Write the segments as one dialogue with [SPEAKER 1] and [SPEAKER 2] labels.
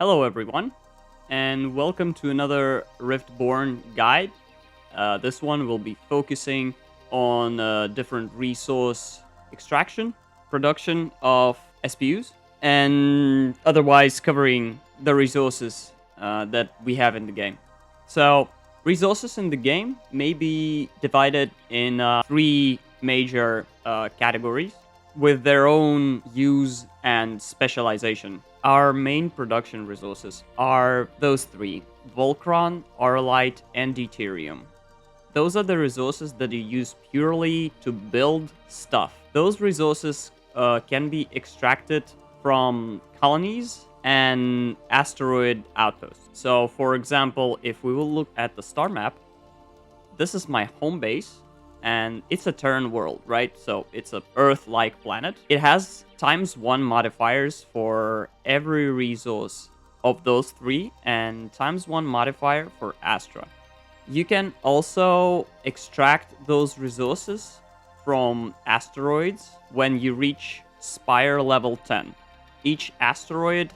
[SPEAKER 1] Hello, everyone, and welcome to another Riftborne guide. This one will be focusing on different resource extraction, production of SPUs, and otherwise covering the resources that we have in the game. So, resources in the game may be divided in three major categories with their own use and specialization. Our main production resources are those three: Vulkron, Aurelite, and Deuterium. Those are the resources that you use purely to build stuff. Those resources can be extracted from colonies and asteroid outposts. So, for example, if we will look at the star map, this is my home base, and it's a Terran world, right? So it's a Earth-like planet. It has ×1 modifiers for every resource of those three, and ×1 modifier for Astra. You can also extract those resources from asteroids when you reach Spire level 10. Each asteroid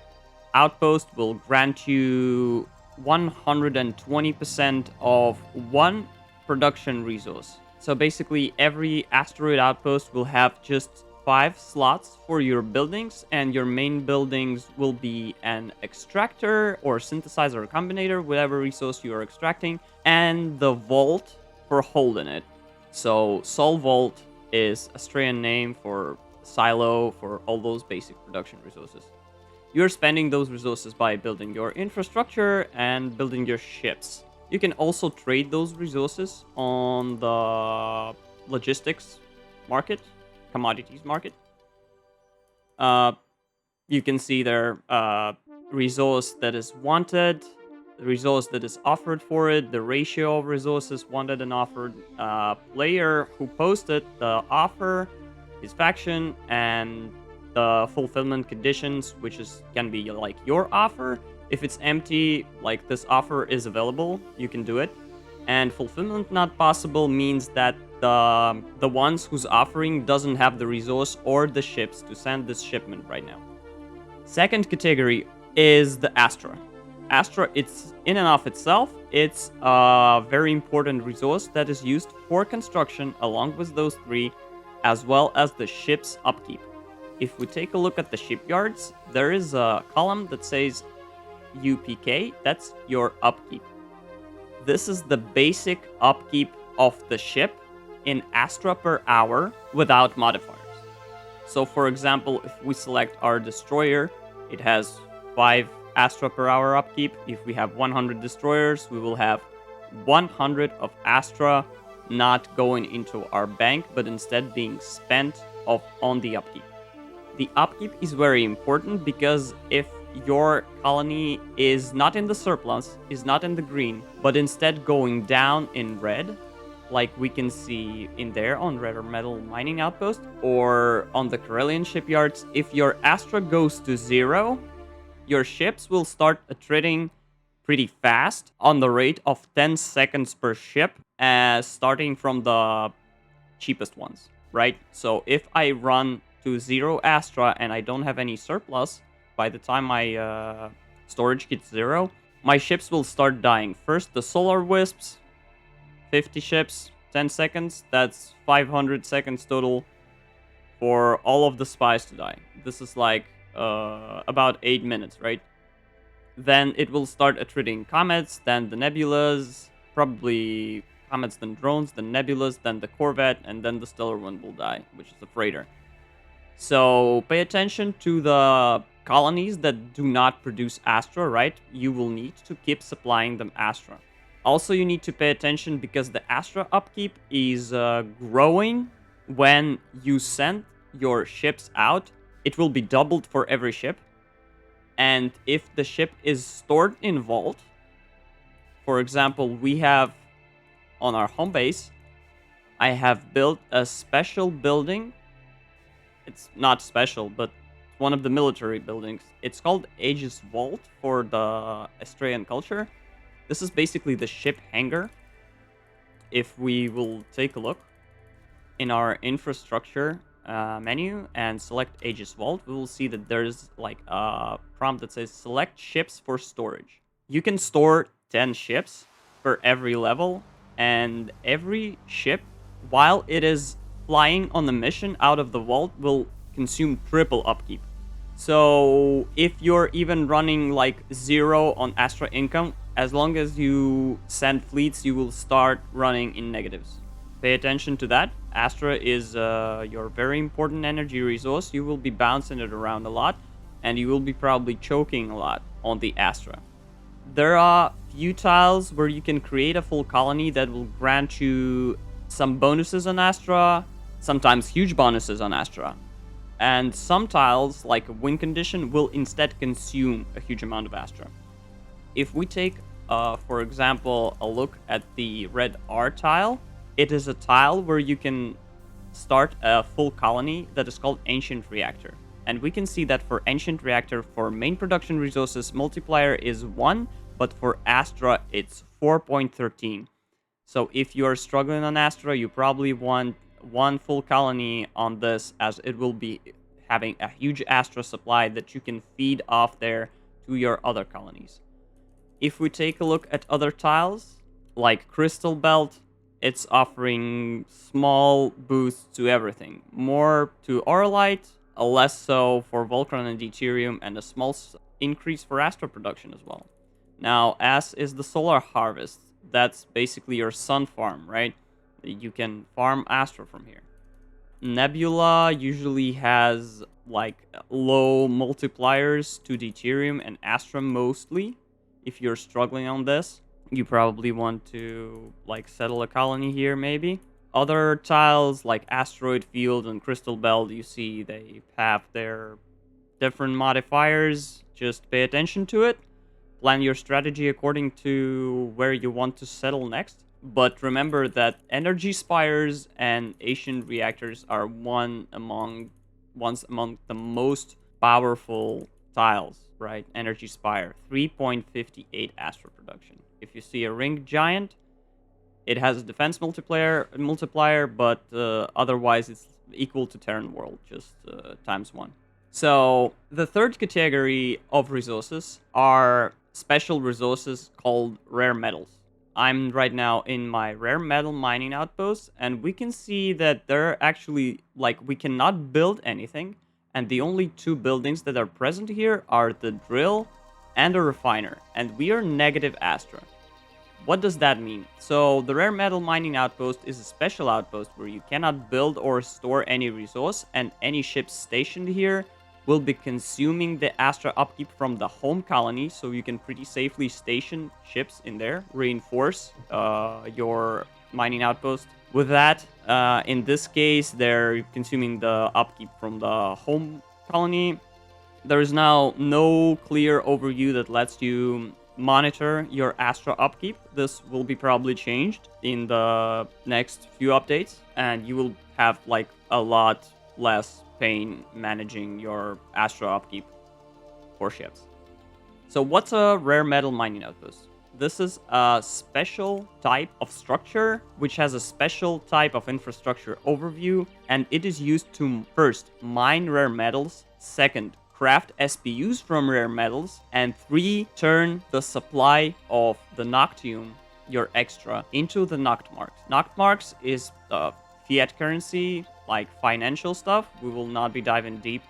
[SPEAKER 1] outpost will grant you 120% of one production resource. So basically, every asteroid outpost will have just 5 slots for your buildings, and your main buildings will be an extractor or synthesizer or combinator, whatever resource you are extracting, and the vault for holding it. So Sol Vault is Australian name for silo for all those basic production resources. You're spending those resources by building your infrastructure and building your ships. You can also trade those resources on the logistics market, commodities market. You can see their resource that is wanted, the resource that is offered for it, the ratio of resources wanted and offered, player who posted the offer, his faction, and the fulfillment conditions, which can be like your offer. If it's empty, like this offer is available, you can do it. And fulfillment not possible means that the ones who's offering doesn't have the resource or the ships to send this shipment right now. Second category is the Astra. Astra, it's in and of itself, it's a very important resource that is used for construction along with those three, as well as the ship's upkeep. If we take a look at the shipyards, there is a column that says UPK, that's your upkeep. This is the basic upkeep of the ship in Astra per hour without modifiers. So for example, if we select our destroyer, it has 5 Astra per hour upkeep. If we have 100 destroyers, we will have 100 of Astra not going into our bank, but instead being spent on the upkeep. The upkeep is very important because if your colony is not in the surplus, is not in the green, but instead going down in red, like we can see in there on Red or Metal Mining Outpost, or on the Corellian shipyards, if your Astra goes to 0, your ships will start attriting pretty fast on the rate of 10 seconds per ship, starting from the cheapest ones, right? So if I run to 0 Astra and I don't have any surplus, by the time my storage gets 0, my ships will start dying. First, the Solar Wisps, 50 ships, 10 seconds. That's 500 seconds total for all of the spies to die. This is like about 8 minutes, right? Then it will start attriting comets, then the nebulas, probably comets, then drones, then nebulas, then the corvette, and then the stellar one will die, which is the freighter. So pay attention to the colonies that do not produce Astra, right? You will need to keep supplying them Astra. Also, you need to pay attention because the Astra upkeep is growing when you send your ships out. It will be doubled for every ship. And if the ship is stored in vault, for example, we have on our home base, I have built a special building. It's not special, but one of the military buildings. It's called Aegis Vault for the Australian culture. This is basically the ship hangar. If we will take a look in our infrastructure, menu and select Aegis Vault, we will see that there's like a prompt that says select ships for storage. You can store 10 ships for every level, and every ship, while it is flying on the mission out of the vault, will consume triple upkeep. So if you're even running like 0 on Astra income, as long as you send fleets, you will start running in negatives. Pay attention to that. Astra is your very important energy resource. You will be bouncing it around a lot, and you will be probably choking a lot on the Astra. There are few tiles where you can create a full colony that will grant you some bonuses on Astra, sometimes huge bonuses on Astra. And some tiles, like a win condition, will instead consume a huge amount of Astra. If we take, for example, a look at the red R tile, it is a tile where you can start a full colony that is called Ancient Reactor. And we can see that for Ancient Reactor, for main production resources, multiplier is 1, but for Astra, it's 4.13. So if you are struggling on Astra, you probably want one full colony on this, as it will be having a huge Astra supply that you can feed off there to your other colonies. If we take a look at other tiles, like Crystal Belt, it's offering small boosts to everything. More to Aurelite, less so for Vulkron and Deuterium, and a small increase for Astra production as well. Now, as is the Solar Harvest, that's basically your sun farm, right? You can farm Astra from here. Nebula usually has like low multipliers to Deuterium and Astra mostly. If you're struggling on this, you probably want to like settle a colony here maybe. Other tiles like Asteroid Field and Crystal Belt, you see they have their different modifiers. Just pay attention to it. Plan your strategy according to where you want to settle next. But remember that energy spires and ancient reactors are ones among the most powerful tiles, right? Energy spire, 3.58 Astra production. If you see a ringed giant, it has a defense multiplier, but otherwise it's equal to Terran World, just times 1. So the third category of resources are special resources called rare metals. I'm right now in my rare metal mining outpost, and we can see that they're actually, like, we cannot build anything, and the only 2 buildings that are present here are the drill and a refiner, and we are negative Astra. What does that mean? So the rare metal mining outpost is a special outpost where you cannot build or store any resource, and any ships stationed here will be consuming the Astra upkeep from the home colony, so you can pretty safely station ships in there, reinforce your mining outpost. With that, in this case, they're consuming the upkeep from the home colony. There is now no clear overview that lets you monitor your Astra upkeep. This will be probably changed in the next few updates, and you will have like a lot less pain managing your Astra upkeep for ships. So what's a rare metal mining outpost? This is a special type of structure which has a special type of infrastructure overview, and it is used to first mine rare metals, second craft SPUs from rare metals, and 3 turn the supply of the Noctium, your extra, into the Noctmarks. Noctmarks is the fiat currency, like financial stuff. We will not be diving deep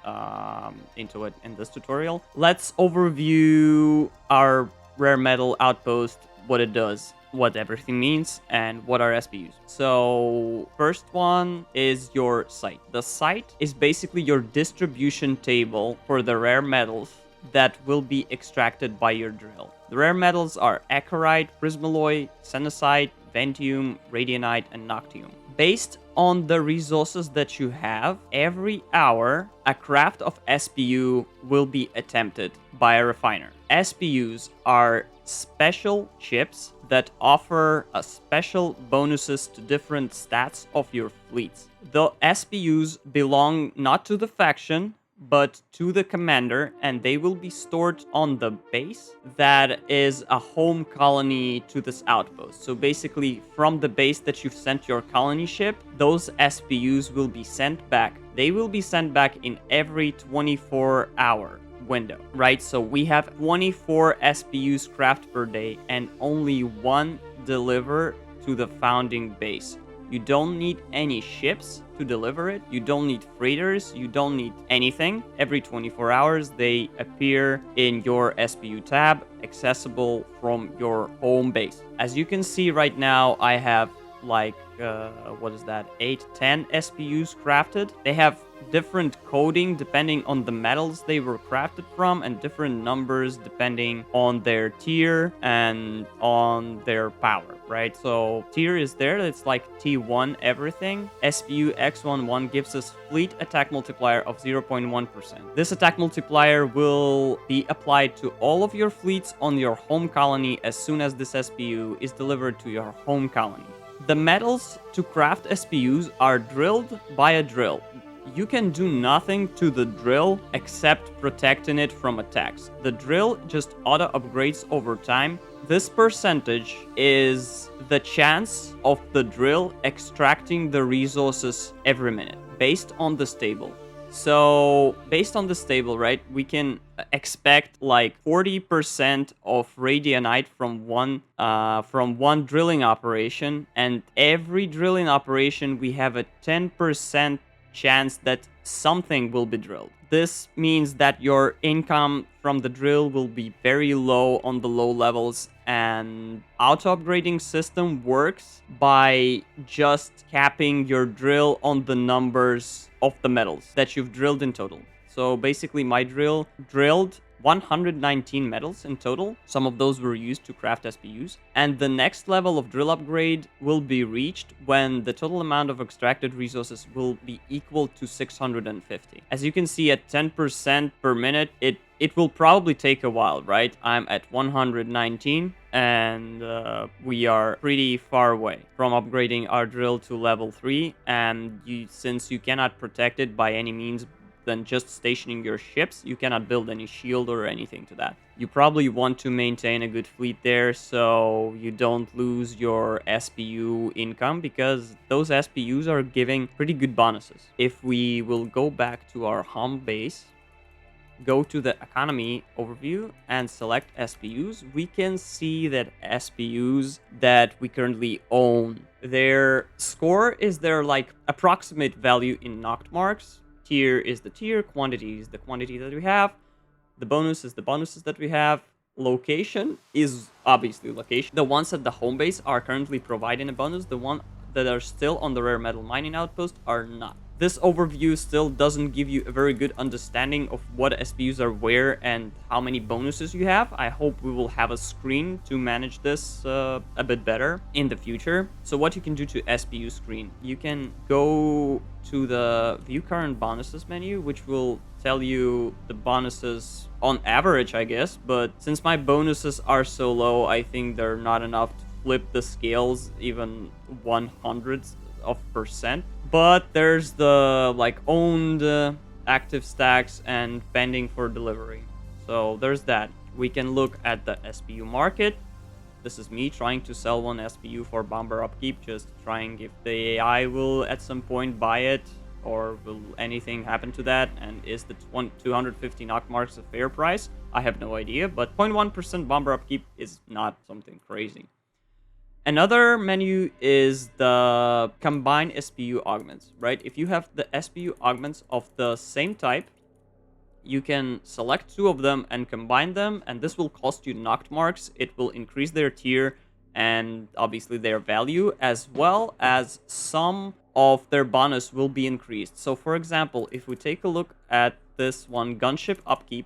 [SPEAKER 1] into it in this tutorial. Let's overview our rare metal outpost, what it does, what everything means, and what are SPUs. So first one is your site. The site is basically your distribution table for the rare metals that will be extracted by your drill. The rare metals are acarite, prismalloy, senescite, ventium, radianite, and noctium. Based on the resources that you have, every hour a craft of SPU will be attempted by a refiner. SPUs are special chips that offer a special bonuses to different stats of your fleets. The SPUs belong not to the faction, but to the commander, and they will be stored on the base that is a home colony to this outpost. So basically, from the base that you've sent your colony ship, those SPUs will be sent back. They will be sent back in every 24-hour window, right? So we have 24 SPUs craft per day and only one deliver to the founding base. You don't need any ships to deliver it. You don't need freighters. You don't need anything. Every 24 hours, they appear in your SPU tab, accessible from your home base. As you can see right now, I have like, 8, 10 SPUs crafted. They have different coding depending on the metals they were crafted from, and different numbers depending on their tier and on their power, right? So tier is there, it's like T1 everything. SPU X11 gives us fleet attack multiplier of 0.1%. This attack multiplier will be applied to all of your fleets on your home colony as soon as this SPU is delivered to your home colony. The metals to craft SPUs are drilled by a drill. You can do nothing to the drill except protecting it from attacks. The drill just auto upgrades over time. This percentage is the chance of the drill extracting the resources every minute based on the stable. So based on the stable, right, we can expect like 40% of radianite from one drilling operation, and every drilling operation we have a 10% chance that something will be drilled. This means that your income from the drill will be very low on the low levels, and auto upgrading system works by just capping your drill on the numbers of the metals that you've drilled in total. So basically my drill drilled 119 metals in total. Some of those were used to craft SPUs. And the next level of drill upgrade will be reached when the total amount of extracted resources will be equal to 650. As you can see, at 10% per minute, it will probably take a while, right? I'm at 119 and we are pretty far away from upgrading our drill to level 3. And since you cannot protect it by any means than just stationing your ships, you cannot build any shield or anything to that. You probably want to maintain a good fleet there so you don't lose your SPU income, because those SPUs are giving pretty good bonuses. If we will go back to our home base, go to the economy overview and select SPUs, we can see that SPUs that we currently own, their score is their like approximate value in knocked marks. Tier is the tier, quantity is the quantity that we have, the bonus is the bonuses that we have, location is obviously location. The ones at the home base are currently providing a bonus, the ones that are still on the rare metal mining outpost are not. This overview still doesn't give you a very good understanding of what SPUs are where and how many bonuses you have. I hope we will have a screen to manage this a bit better in the future. So what you can do to SPU screen, you can go to the view current bonuses menu, which will tell you the bonuses on average, I guess. But since my bonuses are so low, I think they're not enough to flip the scales even 100% of percent. But there's the like owned active stacks and pending for delivery. So there's that. We can look at the SPU market. This is me trying to sell one SPU for bomber upkeep, just trying if the AI will at some point buy it, or will anything happen to that, and is the 250 knock marks a fair price? I have no idea, but 0.1% bomber upkeep is not something crazy. Another menu is the combine SPU augments, right? If you have the SPU augments of the same type, you can select 2 of them and combine them, and this will cost you knocked marks. It will increase their tier and obviously their value, as well as some of their bonus will be increased. So for example, if we take a look at this one, gunship upkeep,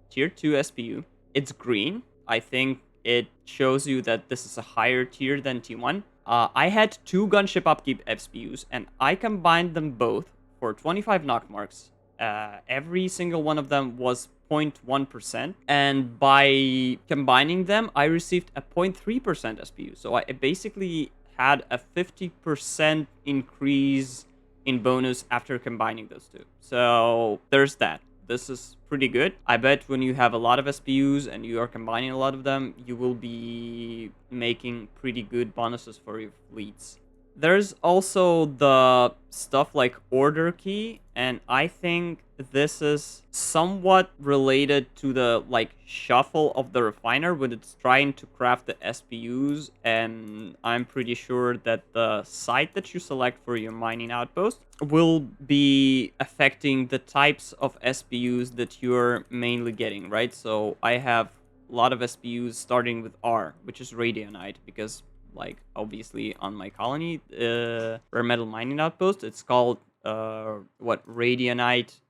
[SPEAKER 1] tier 2 SPU, it's green. I think it shows you that this is a higher tier than T1. I had 2 gunship upkeep SPUs, and I combined them both for 25 knock marks. Every single one of them was 0.1%, and by combining them, I received a 0.3% SPU. So I basically had a 50% increase in bonus after combining those 2. So there's that. this is pretty good. I bet when you have a lot of SPUs and you are combining a lot of them, you will be making pretty good bonuses for your fleets. There's also the stuff like order key, and I think this is somewhat related to the like shuffle of the refiner when it's trying to craft the SPUs, and I'm pretty sure that the site that you select for your mining outpost will be affecting the types of SPUs that you're mainly getting, right? So I have a lot of SPUs starting with R, which is radionite, because like obviously on my colony rare metal mining outpost, it's called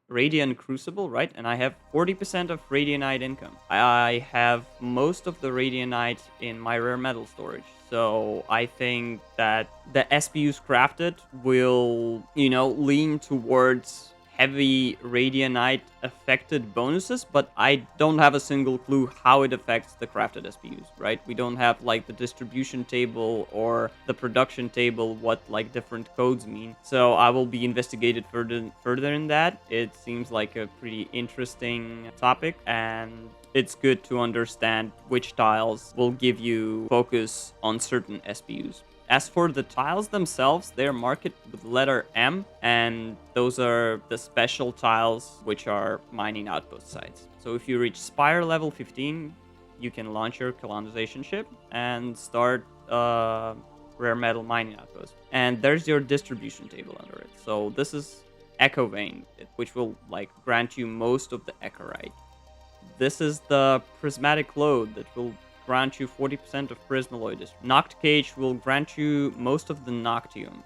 [SPEAKER 1] radian crucible, right? And I have 40% of radionite income. I have most of the radionite in my rare metal storage, so I think that the SPUs crafted will, you know, lean towards heavy radionite affected bonuses, but I don't have a single clue how it affects the crafted SPUs, right? We don't have like the distribution table or the production table, what like different codes mean. So I will be investigated further in that. It seems like a pretty interesting topic, and it's good to understand which tiles will give you focus on certain SPUs. As for the tiles themselves, they're marked with letter M, and those are the special tiles which are mining outpost sites. So if you reach Spire level 15, you can launch your colonization ship and start rare metal mining outpost. And there's your distribution table under it. So this is Echo Vein, which will like grant you most of the Echorite. This is the prismatic load that will grant you 40% of Prismaloid. Noct Cage will grant you most of the Noctium.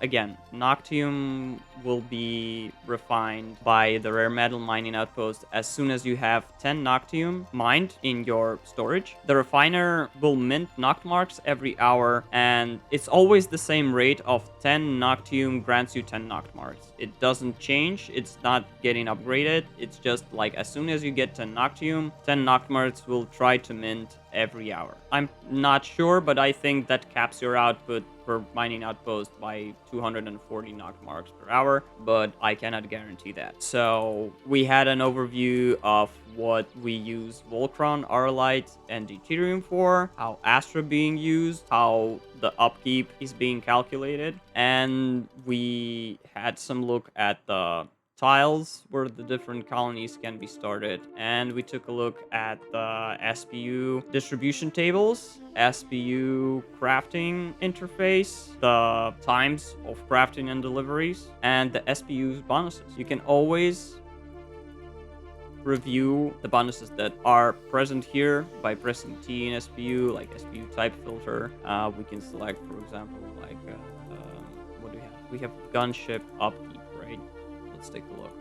[SPEAKER 1] Again, Noctium will be refined by the rare metal mining outpost as soon as you have 10 Noctium mined in your storage. The refiner will mint Noct marks every hour, and it's always the same rate of 10 Noctium grants you 10 Noct marks. It doesn't change, it's not getting upgraded, it's just like as soon as you get 10 Noctium, 10 Noct marks will try to mint every hour. I'm not sure, but I think that caps your output per mining outpost by 240 Noct marks per hour, but I cannot guarantee that. So we had an overview of what we use Vulkron, Aurelite, and Deuterium for, how Astra being used, how the upkeep is being calculated, and we had some look at the tiles where the different colonies can be started, and we took a look at the SPU distribution tables, SPU crafting interface, the times of crafting and deliveries, and the SPU's bonuses. You can always review the bonuses that are present here by pressing T in SPU, like SPU type filter. We can select, for example, like what do we have? We have gunship upkeep, right? Let's take a look.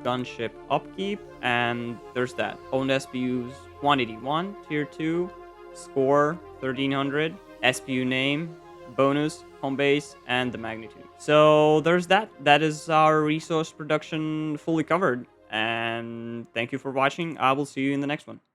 [SPEAKER 1] Gunship upkeep, and there's that. Owned SPUs, quantity 1, tier 2, score 1300, SPU name, bonus, home base, and the magnitude. So there's that. That is our resource production fully covered. And thank you for watching. I will see you in the next one.